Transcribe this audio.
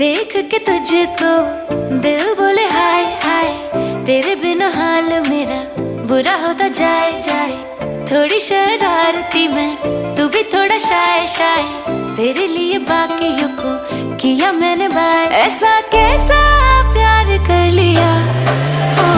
देख के तुझको दिल बोले हाय हाय, तेरे बिना हाल मेरा बुरा होता जाए जाए। थोड़ी शरारती मैं, तू भी थोड़ा शाय शाय, तेरे लिए बाकियों को किया मैंने बाय। ऐसा कैसा प्यार कर लिया, ओ,